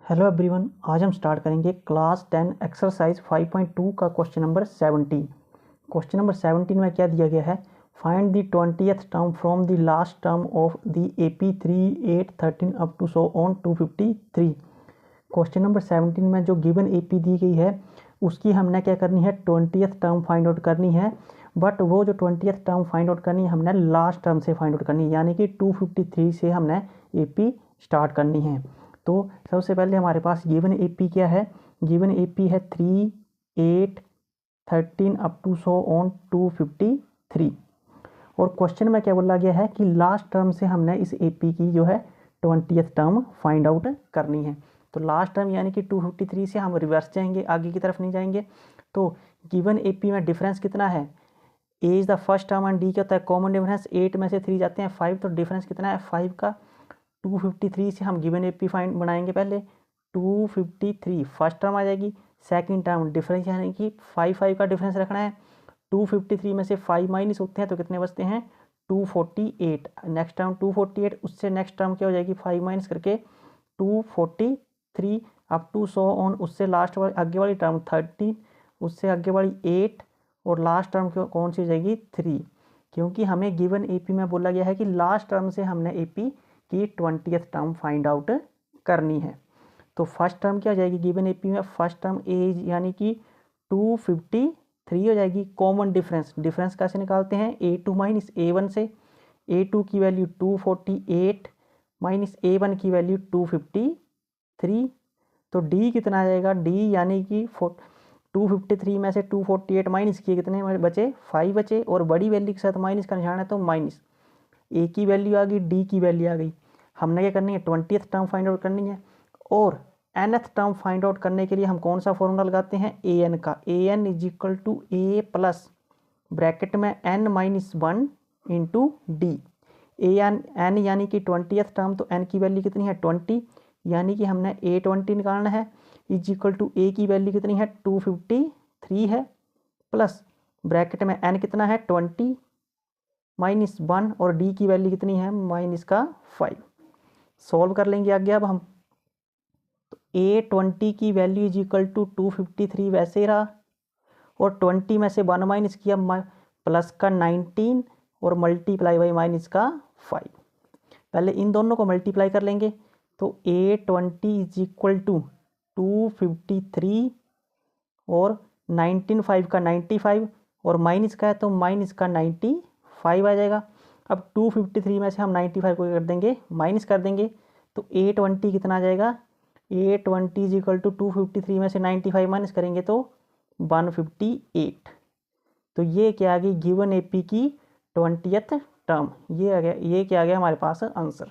Hello everyone, आज हम start करेंगे क्लास 10 एक्सरसाइज 5.2 का क्वेश्चन नंबर 17। क्वेश्चन नंबर 17 में क्या दिया गया है? Find the 20th term from the last term of the AP 3, 8, 13 up to so on 253। Question number 17 में जो गिवन AP दी गई है उसकी हमने क्या करनी है, 20th टर्म फाइंड आउट करनी है। बट वो जो 20th टर्म फाइंड आउट करनी है हमने लास्ट टर्म से फाइंड आउट करनी है, यानी कि 253 से हमने AP स्टार्ट करनी है। तो सबसे पहले हमारे पास गिवन AP क्या है? गिवन AP है 3, 8, 13 अप टू सो ऑन 253। और क्वेश्चन में क्या बोला गया है कि लास्ट टर्म से हमने इस AP की जो है 20th टर्म फाइंड आउट करनी है। तो लास्ट टर्म यानी कि 253 से हम रिवर्स जाएंगे, आगे की तरफ नहीं जाएंगे। तो गिवन AP में डिफरेंस कितना है? A is the first term and D क्या होता है? Common difference. 8 में से 3 जाते हैं 5, तो डिफरेंस कितना है? 5 का। 253 से हम गिवन AP फाइंड बनाएंगे। पहले 253 फर्स्ट टर्म आ जाएगी, सेकंड टर्म डिफरेंस यानी कि 5 का डिफरेंस रखना है। 253 में से 5 माइनस होते हैं तो कितने बचते हैं? 248। नेक्स्ट टर्म 248, उससे नेक्स्ट टर्म क्या हो जाएगी? 5 माइनस करके 243 अप टू सो ऑन, उससे लास्ट वाली आगे वाली टर्म 13, उससे आगे वाली 8 और लास्ट टर्म कौन सी हो जाएगी? 3। क्योंकि हमें गिवन AP में बोला गया है कि लास्ट टर्म से हमने AP की 20th टर्म फाइंड आउट करनी है। तो फर्स्ट टर्म क्या हो जाएगी गिवन AP में? फर्स्ट टर्म एज यानी कि 253 हो जाएगी। कॉमन डिफरेंस कैसे निकालते हैं? A2 माइनस A1 से। A2 की वैल्यू 248 माइनस A1 की वैल्यू 253। तो D कितना आ जाएगा? D यानी कि 253 में से 248 माइनस किए कितने बचे? 5 बचे। और बड़ी वैल्यू के साथ माइनस का निशान है तो माइनस। A की वैल्यू आ गई, D की वैल्यू आ गई। हमने क्या करनी है? 20th टर्म फाइंड आउट करनी है। और nth टर्म फाइंड आउट करने के लिए हम कौन सा फॉर्मूला लगाते हैं? an का। an is equal to a plus bracket में n minus 1 into D. n यानी कि 20th टर्म, तो n की वैल्यू कितनी है? 20, यानी कि हमने A20 निकालना है। इज इक्वल टू a की वैल्यू कितनी है? 253 है, प्लस ब्रैकेट में n कितना है? 20 माइनस 1 और d की वैल्यू कितनी है? माइनस का 5। सॉल्व कर लेंगे आगे अब हम। तो A20 की वैल्यू इज इक्वल टू 253 वैसे ही रहा, और 20 में से 1 माइनस किया प्लस का 19 और मल्टीप्लाई बाई माइनस का 5। पहले इन दोनों को मल्टीप्लाई कर लेंगे। तो A20 इज इक्वल टू 253 और 19 5 का 95 और माइनस का है तो माइनस का 95 आ जाएगा। अब 253 में से हम 95 को कर देंगे, माइनस कर देंगे। तो A20 कितना आ जाएगा? A20 इज इक्वल टू 253 में से 95 माइनस करेंगे तो 158। तो ये क्या आ गई गिवन AP की 20th टर्म। ये आ गया, ये क्या आ गया हमारे पास आंसर।